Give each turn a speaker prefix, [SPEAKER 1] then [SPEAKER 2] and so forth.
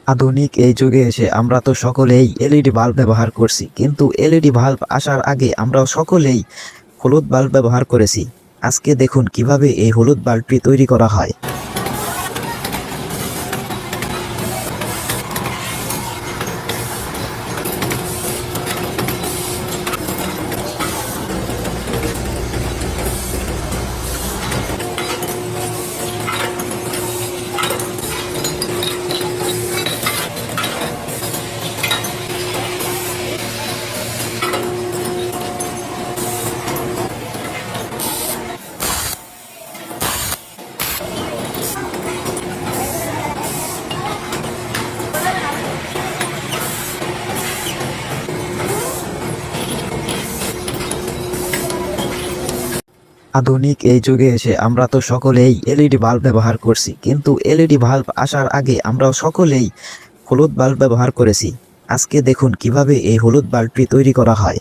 [SPEAKER 1] আধুনিক এই যুগে এসে আমরা তো সকলেই এলইডি বাল্ব ব্যবহার করছি, কিন্তু এলইডি বাল্ব আসার আগে আমরা সকলেই হলুদ বাল্ব ব্যবহার করেছি। আজকে দেখুন কিভাবে এই হলুদ বাল্বটি তৈরি করা হয়। আধুনিক এই যুগে এসে আমরা তো সকলেই এলইডি বাল্ব ব্যবহার করছি, কিন্তু এলইডি বাল্ব আসার আগে আমরা সকলেই হলুদ বাল্ব ব্যবহার করেছি। আজকে দেখুন কিভাবে এই হলুদ বাল্বটি তৈরি করা হয়।